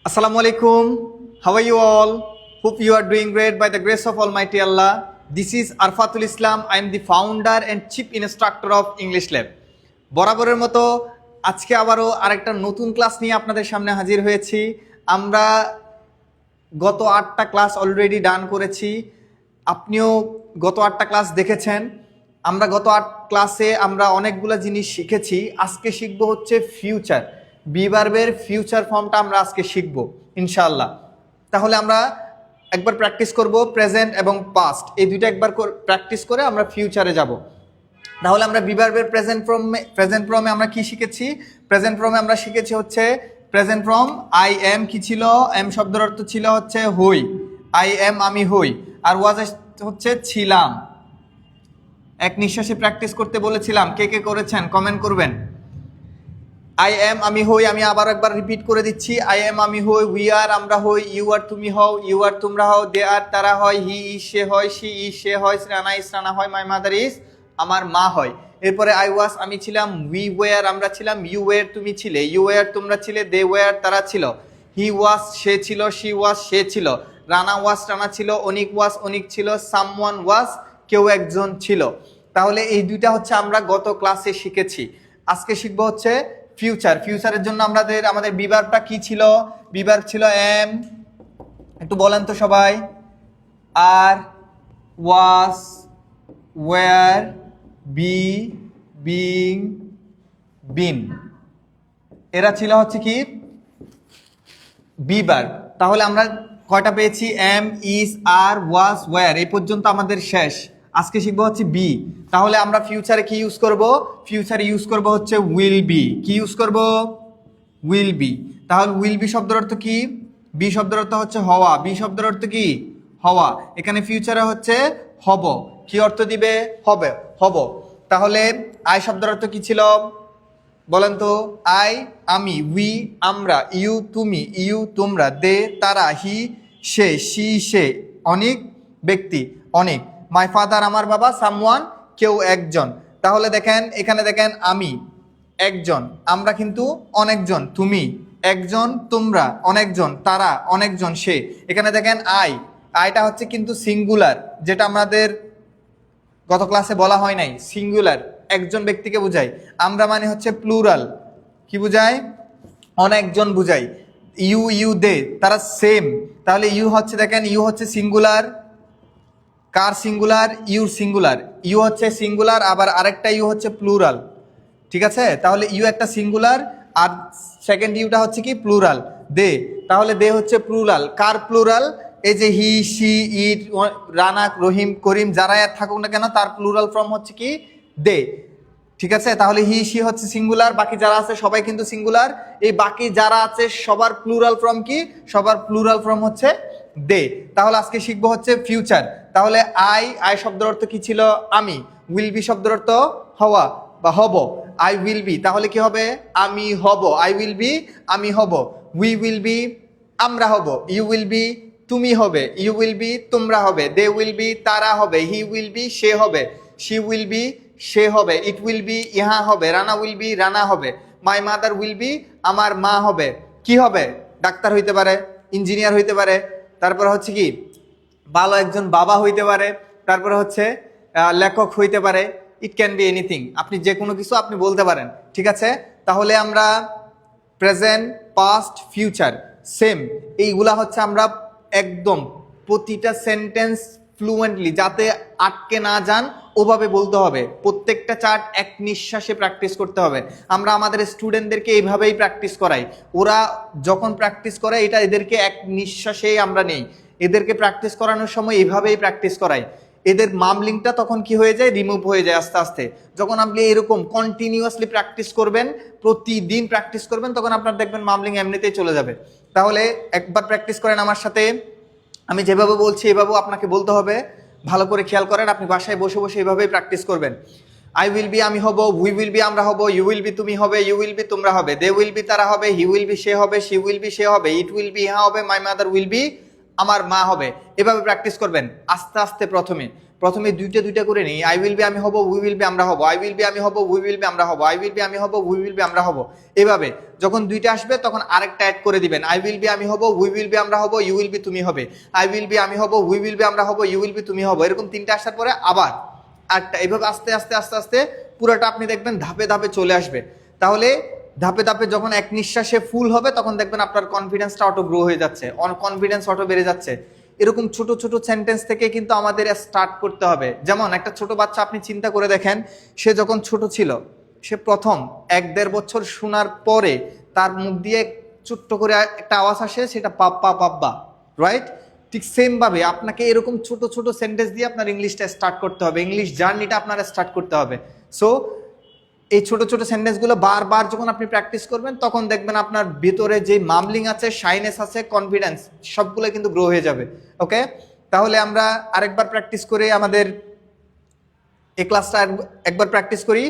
Assalamu alaikum. How are you all? Hope you are doing great by the grace of Almighty Allah. This is Arfatul Islam. I am the founder and chief instructor of English Lab. বরাবরের মতো আজকে আবারও আরেকটা নতুন class নিয়ে আপনাদের সামনে হাজির হয়েছি। আমরা গত 8টা ক্লাস অলরেডি ডান করেছি। আপনিও গত 8টা ক্লাস দেখেছেন। আমরা গত 8 ক্লাসে আমরা অনেকগুলো জিনিস শিখেছি। আজকে শিখবো হচ্ছে ফিউচার। বি ভার্বের ফিউচার ফর্মটা আমরা আজকে শিখবো ইনশাআল্লাহ। তাহলে আমরা একবার প্র্যাকটিস করব প্রেজেন্ট এবং পাস্ট, এই দুইটা একবার প্র্যাকটিস করে আমরা ফিউচারে যাব। তাহলে আমরা বি ভার্বের প্রেজেন্ট ফর্মে আমরা কি শিখেছি? প্রেজেন্ট ফর্মে আমরা শিখেছি হচ্ছে প্রেজেন্ট ফর্ম আই এম কি ছিল? এম শব্দের অর্থ ছিল হচ্ছে হই। আই এম আমি হই, আর ওয়াজ হচ্ছে ছিলাম। এক নিঃশ্বাসে প্র্যাকটিস করতে বলেছিলাম, কে কে করেছেন কমেন্ট করবেন। আই এম আমি হই, আমি আবার একবার রিপিট করে দিচ্ছি। আই এম আমি হই, উই আর আমরা হই, ইউ আর তুমি হও, ইউ আর তোমরা হও, দে আর তারা হয়, হি ইজ সে হয়, শি ইজ সে হয়, রানা ইজ রানা হয়, মাই মাদার ইজ আমার মা হয়। এরপরে আই ওয়াজ আমি ছিলাম, উই ওয়ার আমরা ছিলাম, ইউ ওয়ার তুমি ছিলে, ইউ ওয়ার তোমরা ছিলে, দে ওয়ার তারা ছিল, হি ওয়াজ সে ছিল, শি ওয়াজ সে ছিল, রানা ওয়াজ রানা ছিল, অনিক ওয়াজ অনিক ছিল, সামওয়ান ওয়াজ কেউ একজন ছিল। তাহলে এই দুইটা হচ্ছে আমরা গত ক্লাসে শিখেছি। আজকে শিখবো হচ্ছে ফিউচার। ফিউচারের জন্য আমাদের বি ভার্বটা কি ছিল? বি ভার্ব ছিল এম, একটু বলেন তো সবাই। আর ওয়াজ, ওয়ার, বি, বিং, বিন, এরা ছিল হচ্ছে কি বি ভার্ব। তাহলে আমরা কয়টা পেয়েছি? Am, is, are, was, were, এই পর্যন্ত আমাদের শেষ। আজকে শিখবো হচ্ছে বি। তাহলে আমরা ফিউচারে কি ইউজ করব? ফিউচারে ইউজ করব হচ্ছে উইল বি। কি ইউজ করব? Will be. তাহলে উইল বি শব্দের অর্থ কি? বি শব্দের অর্থ হচ্ছে হওয়া। বি শব্দের অর্থ কি? হওয়া। এখানে ফিউচারে হচ্ছে হব। কি অর্থ দিবে? হবে, হব। তাহলে আই শব্দের অর্থ কি ছিল বলেন তো? আই আমি, উই আমরা, ইউ তুমি, ইউ তোমরা, দে তারা, হি সে, শি সে অনেক ব্যক্তি অনেক, মাই ফাদার আমার বাবা, সামওয়ান কেউ একজন। তাহলে দেখেন এখানে দেখেন আমি একজন, আমরা কিন্তু অনেকজন, তুমি একজন, তোমরা অনেকজন, তারা অনেকজন, সে। এখানে দেখেন আইটা হচ্ছে কিন্তু সিঙ্গুলার, যেটা আমাদের গত ক্লাসে বলা হয় নাই। সিঙ্গুলার একজন ব্যক্তিকে বুঝায়। আমরা মানে হচ্ছে প্লুরাল, কি বুঝায়? অনেকজন বুঝাই। ইউ ইউ দে তারা সেম। তাহলে ইউ হচ্ছে দেখেন ইউ হচ্ছে সিঙ্গুলার, কার সিঙ্গুলার? Your singular. ইউ হচ্ছে সিঙ্গুলার, আবার আরেকটা ইউ হচ্ছে প্লুরাল, ঠিক আছে? তাহলে ইউ একটা সিঙ্গুলার আর সেকেন্ড ইউটা হচ্ছে কি প্লুরাল, দে। তাহলে দে হচ্ছে প্লুরাল, কার প্লুরাল? এই যে হি শি ইট রানা রহিম করিম যারা থাকুক না কেন তার প্লুরাল ফর্ম হচ্ছে কি দে, ঠিক আছে? তাহলে হি শি হচ্ছে সিঙ্গুলার, বাকি যারা আছে সবাই কিন্তু সিঙ্গুলার। এই বাকি যারা আছে সবার প্লুরাল ফর্ম কি? সবার প্লুরাল ফর্ম হচ্ছে দে। তাহলে আজকে শিখবো হচ্ছে ফিউচার। তাহলে আই শব্দের অর্থ কি ছিল? আমি। উইল বি শব্দের অর্থ হওয়া বা হব। আই উইল বি, তাহলে কি হবে? আমি হব। আই উইল বি আমি হব। উই উইল বি আমরা হব। ইউ উইল বি তুমি হবে। ইউ উইল বি তোমরা হবে। দে উইল বি তারা হবে। হি উইল বি সে হবে। শি উইল বি সে হবে। ইট উইল বি ইহা হবে। রানা উইল বি রানা হবে। মাই মাদার উইল বি আমার মা হবে। কি হবে? ডাক্তার হইতে পারে, ইঞ্জিনিয়ার হইতে পারে, তারপরে হচ্ছে কি ভালো একজন বাবা হইতে পারে, তারপরে হচ্ছে লেখক হইতে পারে। ইট ক্যান বি এনিথিং, আপনি যে কোনো কিছু আপনি বলতে পারেন, ঠিক আছে? তাহলে আমরা প্রেজেন্ট, পাস্ট, ফিউচার সেম, এইগুলা হচ্ছে আমরা একদম প্রতিটা সেন্টেন্স ফ্লুয়েন্টলি, যাতে আটকে না যান ওভাবে বলতে হবে। প্রত্যেকটা চার্ট এক নিঃশ্বাসে প্র্যাকটিস করতে হবে। আমরা আমাদের স্টুডেন্টদেরকে এইভাবেই প্র্যাকটিস করাই। ওরা যখন প্র্যাকটিস করে এটা এদেরকে এক নিঃশ্বাসেই আমরা নেই। এদেরকে প্র্যাকটিস করানোর সময় এইভাবেই প্র্যাকটিস করাই। এদের মামলিংটা তখন কি হয়ে যায়? রিমুভ হয়ে যায় আস্তে আস্তে। যখন আপনি এরকম কন্টিনিউয়াসলি প্র্যাকটিস করবেন, প্রতিদিন প্র্যাকটিস করবেন, তখন আপনার দেখবেন মামলিং এমনিতেই চলে যাবে। তাহলে একবার প্র্যাকটিস করেন আমার সাথে। আমি যেভাবে বলছি এভাবেও আপনাকে বলতে হবে। ভালো করে খেয়াল করেন, আপনি বাসায় বসে বসে এভাবেই প্র্যাকটিস করবেন। আই উইল বি আমি হব, উই উইল বি আমরা হব, ইউ উইল বি তুমি হবে, ইউ উইল বি তোমরা হবে, দে উইল বি তারা হবে, হি উইল বি সে হবে, শি উইল বি সে হবে, ইট উইল বি ইহা হবে, মাই মাদার উইল বি আমার মা হবে। এভাবে প্র্যাকটিস করবেন আস্তে আস্তে। প্রথমে প্রথমে দুইটা দুইটা করে নিই। আই উইল বি আমি হব, উই উইল বি আমরা হব, আই উইল বি আমি হব, উই উইল বি আমরা হব, আই উইল বি আমি হব, উই উইল বি আমরা হব। এভাবে যখন দুইটা আসবে তখন আরেকটা অ্যাড করে দিবেন। আই উইল বি আমি হব, উই উইল বি আমরা হব, ইউ উইল বি তুমি হবে, আই উইল বি আমি হব, উই উইল বি আমরা হব, ইউ উইল বি তুমি হব। এরকম তিনটা আসার পরে আবার আরেকটা, এইভাবে আস্তে আস্তে আস্তে আস্তে পুরোটা আপনি দেখবেন ধাপে ধাপে চলে আসবে। তাহলে ধাপে ধাপে যখন এক নিঃশ্বাসে ফুল হবে তখন দেখবেন আপনার কনফিডেন্সটা অটো গ্রো হয়ে যাচ্ছে, কনফিডেন্স অটো বেড়ে যাচ্ছে। এরকম ছোট ছোট সেন্টেন্স থেকে কিন্তু আমাদের স্টার্ট করতে হবে। যেমন একটা ছোট বাচ্চা আপনি চিন্তা করে দেখেন, সে যখন ছোট ছিল, সে প্রথম 1-1.5 বছর শোনার পরে তার মুখ দিয়ে ছোট্ট করে একটা আওয়াজ আসে, সেটা পাপ্পা পাব্বা, রাইট? ঠিক সেম ভাবে আপনাকে এরকম ছোট ছোট সেন্টেন্স দিয়ে আপনার ইংলিশটা স্টার্ট করতে হবে, ইংলিশ জার্নিটা আপনার স্টার্ট করতে হবে। সো এই ছোট ছোট সেন্টেন্সগুলো বারবার যখন আপনি প্র্যাকটিস করবেন তখন দেখবেন আপনার ভিতরে যে মামলিং আছে, শাইনেস আছে, কনফিডেন্স সবগুলো কিন্তু গ্রো হয়ে যাবে। ওকে, তাহলে আমরা আরেকবার প্র্যাকটিস করে আমাদের এই ক্লাসটা একবার প্র্যাকটিস করি।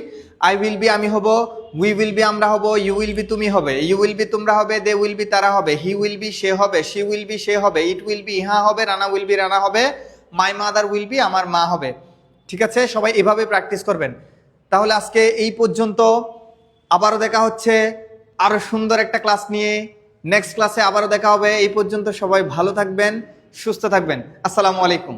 আই উইল বি আমি হব, উই উইল বি আমরা হব, ইউ উইল বি তুমি হবে, ইউ উইল বি তোমরা হবে, দে উইল বি তারা হবে, হি উইল বি সে হবে, শি উইল বি সে হবে, ইট উইল বি ইহা হবে, রানা উইল বি রানা হবে, মাই মাদার উইল বি আমার মা হবে। ঠিক আছে, সবাই এভাবে প্র্যাকটিস করবেন। তাহলে আজকে এই পর্যন্ত, আবারও দেখা হচ্ছে আরো সুন্দর একটা ক্লাস নিয়ে। নেক্সট ক্লাসে আবারও দেখা হবে। এই পর্যন্ত সবাই ভালো থাকবেন, সুস্থ থাকবেন। আসসালামু আলাইকুম।